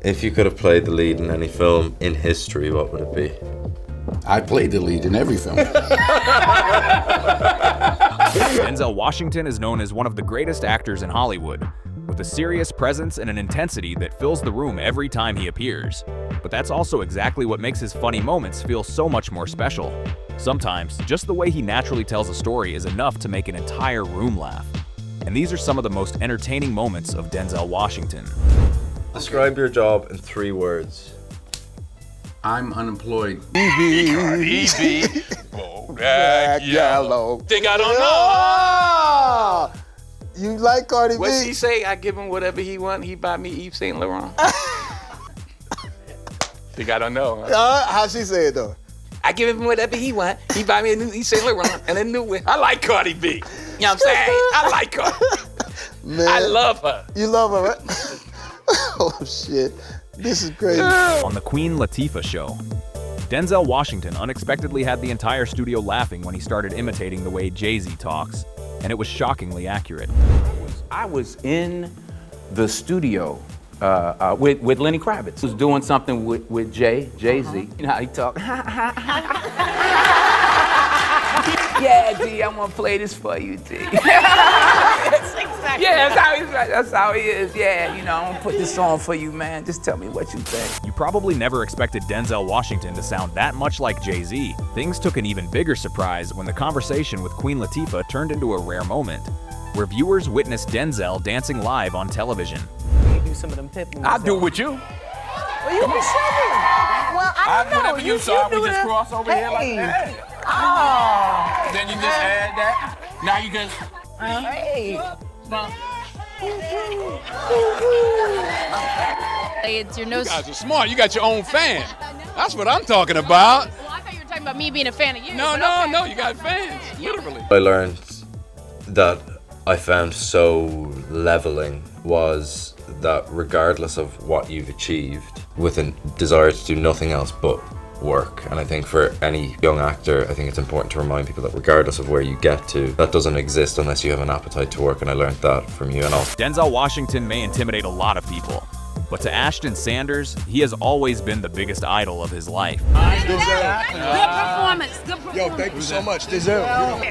If you could have played the lead in any film in history, what would it be? I played the lead in every film. Denzel Washington is known as one of the greatest actors in Hollywood, with a serious presence and an intensity that fills the room every time he appears. But that's also exactly what makes his funny moments feel so much more special. Sometimes, just the way he naturally tells a story is enough to make an entire room laugh. And these are some of the most entertaining moments of Denzel Washington. Describe your job in 3 words. I'm unemployed. Easy. Black, yellow. Think I don't know. You like Cardi B? What's he say? I give him whatever he want. He buy me Yves Saint Laurent. Think I don't know. How she say it though? I give him whatever he want. He buy me a new Yves Saint Laurent and a new one. I like Cardi B. You know what I'm saying? I like her. Man, I love her. You love her, right? Oh shit, this is crazy. On the Queen Latifah show, Denzel Washington unexpectedly had the entire studio laughing when he started imitating the way Jay-Z talks, and it was shockingly accurate. I was in the studio with Lenny Kravitz. Was doing something with Jay-Z. You know how he talk? Yeah, G, I'm gonna play this for you, G. Yeah, that's how he is. Yeah, you know, I'm gonna put this on for you, man. Just tell me what you think. You probably never expected Denzel Washington to sound that much like Jay-Z. Things took an even bigger surprise when the conversation with Queen Latifah turned into a rare moment, where viewers witnessed Denzel dancing live on television. You do some of them pip moves. I'll do it with you. Well, you can show me. Well, I don't know. Whatever you saw, we do just the- cross over here like that. Oh. Then you just add that. Now you just. Hey. It's your nose. You guys are smart. You got your own fan. That's what I'm talking about. Well, I thought you were talking about me being a fan of you. No, but no, okay. no. You got fans, literally. I learned that I found so leveling was that regardless of what you've achieved, with a desire to do nothing else but work. And I think for any young actor, I think it's important to remind people that regardless of where you get to, that doesn't exist unless you have an appetite to work, and I learned that from you. And also, Denzel Washington may intimidate a lot of people, but to Ashton Sanders, he has always been the biggest idol of his life. Good performance. Good performance. Yo, thank you so much, Denzel.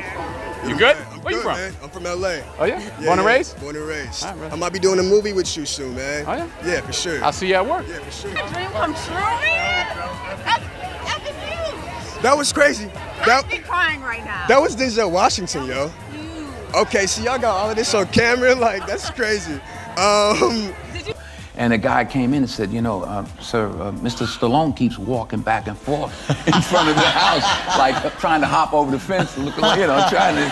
You good? I'm Where you good, from? Man. I'm from LA. Oh yeah? Born and raised? Born and raised. All right, man. I might be doing a movie with you soon, man. Oh yeah? Yeah, for sure. I'll see you at work. Yeah, for sure. Dream come true, man. That's huge. That was crazy. I'm crying right now. That was Denzel Washington, yo. Okay, so y'all got all of this on camera? Like, that's crazy. And a guy came in and said, you know, sir, Mr. Stallone keeps walking back and forth in front of the house, like trying to hop over the fence, looking like, you know, trying to.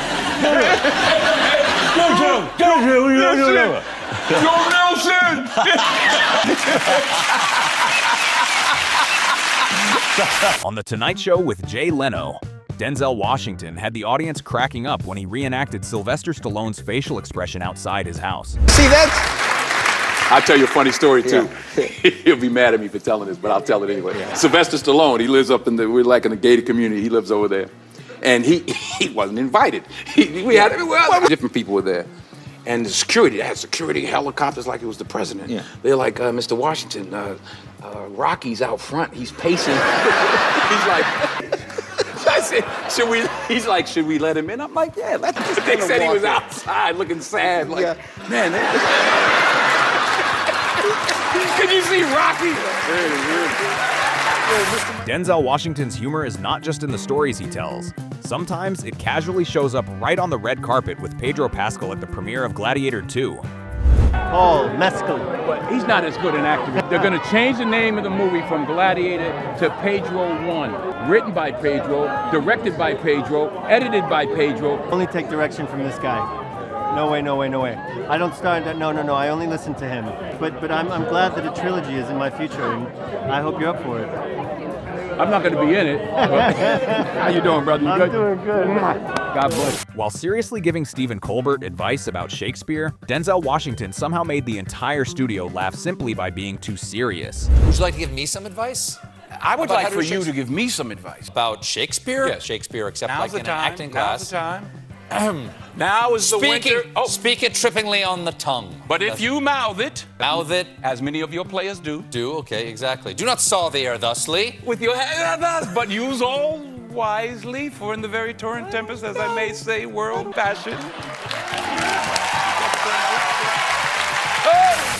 On The Tonight Show with Jay Leno, Denzel Washington had the audience cracking up when he reenacted Sylvester Stallone's facial expression outside his house. See, that's... I'll tell you a funny story, too. He'll be mad at me for telling this, but I'll tell it anyway. Sylvester Stallone, he lives up in we're like in a gated community. He lives over there. And he wasn't invited. Different people were there. And the security, they had security helicopters like it was the president. Yeah. They're like, Mr. Washington, Rocky's out front. He's pacing. He's like... I said, should we let him in? I'm like, yeah, let him. They said he was outside looking sad. Like, man. Can you see Rocky? Denzel Washington's humor is not just in the stories he tells. Sometimes it casually shows up right on the red carpet with Pedro Pascal at the premiere of Gladiator 2. Oh, mescal. But he's not as good an actor. They're going to change the name of the movie from Gladiator to Pedro 1. Written by Pedro, directed by Pedro, edited by Pedro. Only take direction from this guy. No way, no way, no way. I don't start that. No. I only listen to him. But I'm glad that a trilogy is in my future, and I hope you're up for it. I'm not going to be in it. How you doing, brother? You good? I'm doing good. God bless. While seriously giving Stephen Colbert advice about Shakespeare, Denzel Washington somehow made the entire studio laugh simply by being too serious. Would you like to give me some advice? I would like for you to give me some advice. About Shakespeare? Yes. Shakespeare, except Now's like in an acting class. Now's the time. Now is the winter. Oh, Speak it trippingly on the tongue. but if you mouth it, As many of your players do, okay, exactly. Do not saw the air thusly. with your hand, but use all wisely, for in the very torrent tempest, as I may say, world fashion.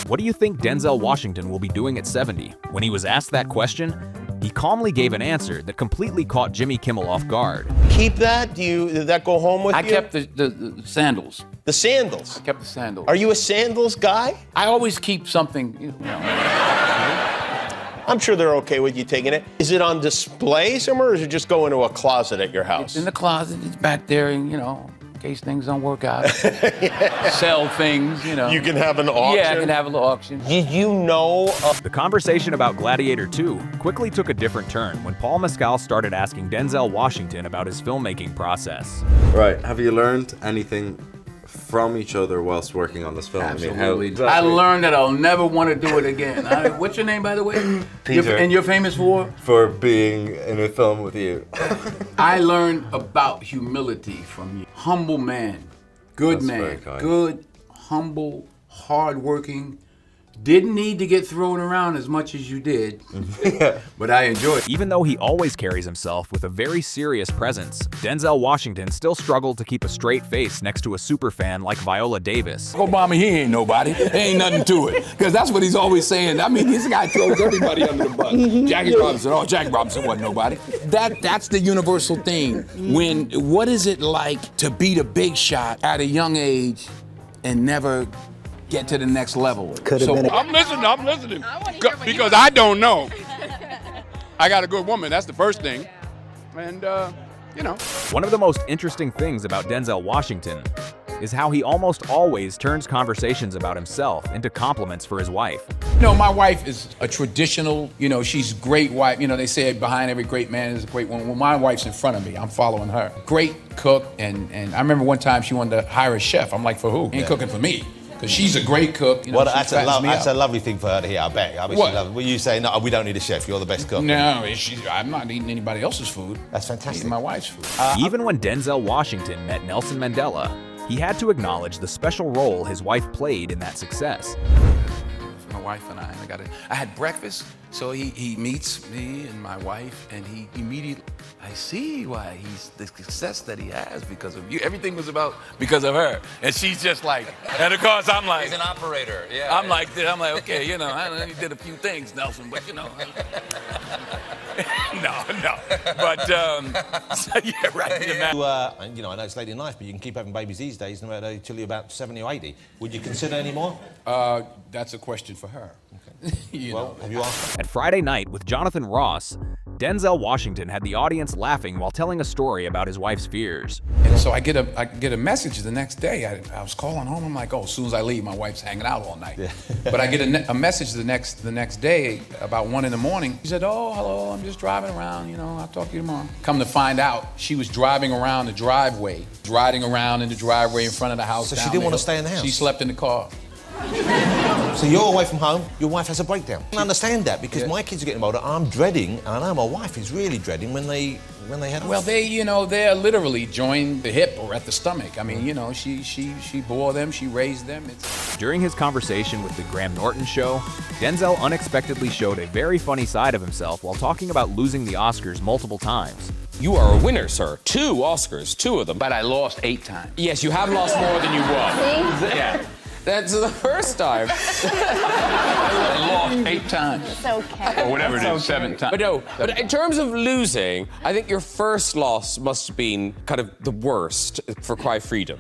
What do you think Denzel Washington will be doing at 70? When he was asked that question, he calmly gave an answer that completely caught Jimmy Kimmel off guard. Keep that? Did that go home with you? I kept the sandals. The sandals? I kept the sandals. Are you a sandals guy? I always keep something, you know. I'm sure they're okay with you taking it. Is it on display somewhere, or is it just go into a closet at your house? It's in the closet, it's back there, and, you know, in case things don't work out. Sell things, you know. You can have an auction? Yeah, I can have a little auction. Did you know... The conversation about Gladiator 2 quickly took a different turn when Paul Mescal started asking Denzel Washington about his filmmaking process. Right. Have you learned anything from each other whilst working on this film? Absolutely. I learned that I'll never want to do it again. What's your name, by the way? Peter. And you're famous for? For being in a film with you. I learned about humility from you. Humble man, good That's man, very kind. good, humble, hardworking. Didn't need to get thrown around as much as you did, but I enjoyed it. Even though he always carries himself with a very serious presence, Denzel Washington still struggled to keep a straight face next to a superfan like Viola Davis. Obama, he ain't nobody. There ain't nothing to it. Because that's what he's always saying. I mean, this guy throws everybody under the bus. Jackie Robinson, Jackie Robinson wasn't nobody. That's the universal thing. What is it like to be the big shot at a young age and never get to the next level? I'm listening. Because I don't know. I got a good woman, that's the first thing. And, you know. One of the most interesting things about Denzel Washington is how he almost always turns conversations about himself into compliments for his wife. You know, my wife is a traditional, she's a great wife. You know, they say behind every great man is a great woman. Well, my wife's in front of me. I'm following her. Great cook. And I remember one time she wanted to hire a chef. I'm like, for who? Ain't cooking for me. Because she's a great cook. Well, that's a lovely thing for her to hear, I bet. I mean, well, you say, no, we don't need a chef, you're the best cook. No, I'm not eating anybody else's food. That's fantastic. I'm eating my wife's food. Even when Denzel Washington met Nelson Mandela, he had to acknowledge the special role his wife played in that success. My wife and I had breakfast, so he meets me and my wife, and he immediately, I see why he's the success that he has because of you. Everything was because of her, and she's just like, and of course I'm like, he's an operator. Yeah. I'm like, okay, I only did a few things, Nelson, but no, but so, yeah, right. I know it's late in life, but you can keep having babies these days, no matter till you're about 70 or 80. Would you consider any more? That's a question for her. Okay. Have you asked her? At Friday Night with Jonathan Ross, Denzel Washington had the audience laughing while telling a story about his wife's fears. And so I get a message the next day. I was calling home. I'm like, as soon as I leave, my wife's hanging out all night. Yeah. But I get a message the next day about 1 a.m. She said, hello, I'm just driving around. I'll talk to you tomorrow. Come to find out, she was driving around the driveway, riding around in the driveway in front of the house. So she didn't want to stay in the house? She slept in the car. So you're away from home, your wife has a breakdown. I understand that because my kids are getting older. I'm dreading, and I know my wife is really dreading when they head off. Well, they're literally joined the hip or at the stomach. I mean, she bore them, she raised them. During his conversation with the Graham Norton show, Denzel unexpectedly showed a very funny side of himself while talking about losing the Oscars multiple times. You are a winner, sir. 2 Oscars, 2 of them. But I lost 8 times. Yes, you have lost more than you won. See? Yeah. That's the first time. I lost 8 times. It's okay. Or whatever it is, 7 times. But in terms of losing, I think your first loss must have been kind of the worst for Cry Freedom.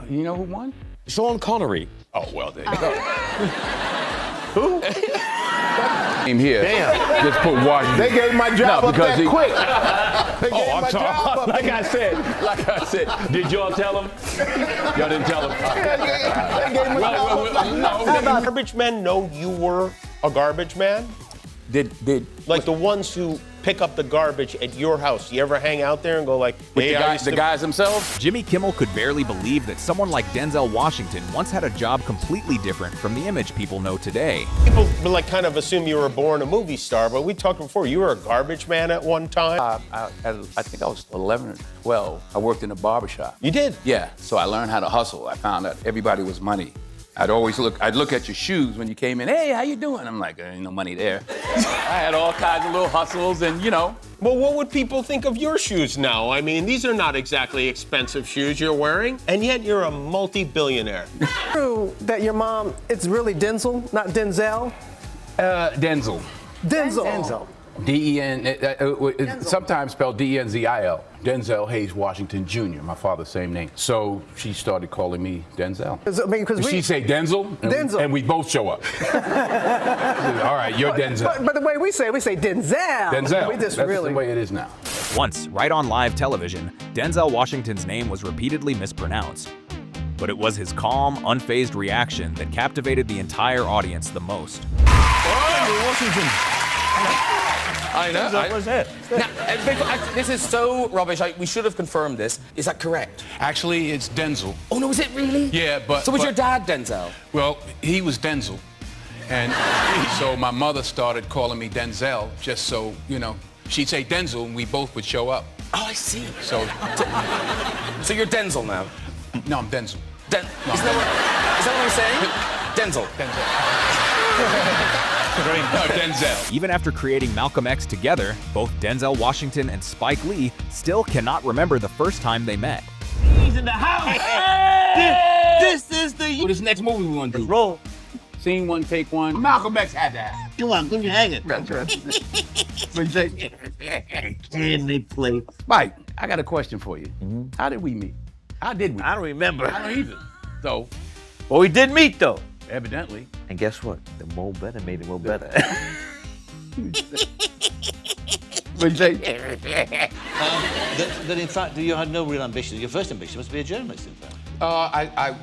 You know who won? Sean Connery. Oh, well, there you go. Who? Came here. Damn. Just put Washington. They gave my job up that quick. I'm sorry. Like I said, did y'all tell him? Y'all didn't tell him. They gave my job up. No. Garbage men know you were a garbage man? Did like the ones who pick up the garbage at your house? You ever hang out there and go like, With hey, the guys themselves? Jimmy Kimmel could barely believe that someone like Denzel Washington once had a job completely different from the image people know today. People like kind of assume you were born a movie star, but we talked before, you were a garbage man at one time. I think I was 11 or 12. I worked in a barbershop. You did? Yeah, so I learned how to hustle. I found out everybody was money. I'd look at your shoes when you came in. Hey, how you doing? I'm like, there ain't no money there. I had all kinds of little hustles and, you know. Well, what would people think of your shoes now? I mean, these are not exactly expensive shoes you're wearing, and yet you're a multi-billionaire. True that your mom, it's really Denzel, not Denzel? Denzel. Denzel. D-E-N, sometimes spelled D-E-N-Z-I-L. Denzel Hayes Washington Jr., my father's same name. So she started calling me Denzel. She'd say Denzel, and we both show up. All right, you're Denzel. But the way we say Denzel. Denzel, We just that's really... the way it is now. Once, right on live television, Denzel Washington's name was repeatedly mispronounced. But it was his calm, unfazed reaction that captivated the entire audience the most. Washington. I know. What's that? Now, this is so rubbish. We should have confirmed this. Is that correct? Actually, it's Denzel. Oh, no, is it really? Yeah, but... So was your dad Denzel? Well, he was Denzel. And so my mother started calling me Denzel, just so, you know, she'd say Denzel, and we both would show up. Oh, I see. So you're Denzel now? No, I'm Denzel. Is that what I'm saying? Denzel. Denzel. Even after creating Malcolm X together, both Denzel Washington and Spike Lee still cannot remember the first time they met. He's in the house. This is the... Well, this next movie we want to do. Roll. Scene one, take one. Malcolm X had that. Come on, give me hang it. Can they play? Mike, I got a question for you. How did we meet? How did we? I don't remember. I don't either. So, well, we did meet though. Evidently. And guess what? The more better made it more better. That in fact, you had no real ambition. Your first ambition was to be a journalist, in fact.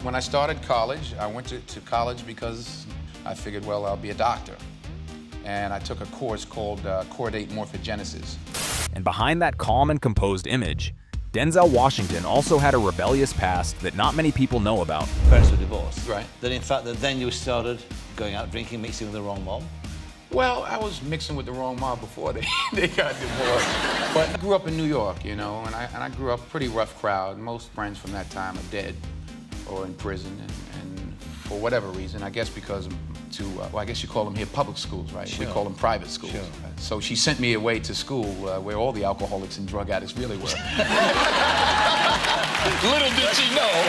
When I started college, I went to college because I figured, well, I'll be a doctor. And I took a course called chordate morphogenesis. And behind that calm and composed image, Denzel Washington also had a rebellious past that not many people know about. Parents were divorced. Right. That in fact, that then you started going out drinking, mixing with the wrong mob. Well, I was mixing with the wrong mob before they got divorced. But I grew up in New York, you know, and I grew up a pretty rough crowd. Most friends from that time are dead or in prison, and for whatever reason, I guess because well, I guess you call them here public schools, right? Sure. We call them private schools. Sure. So she sent me away to school where all the alcoholics and drug addicts really were. Little did she know.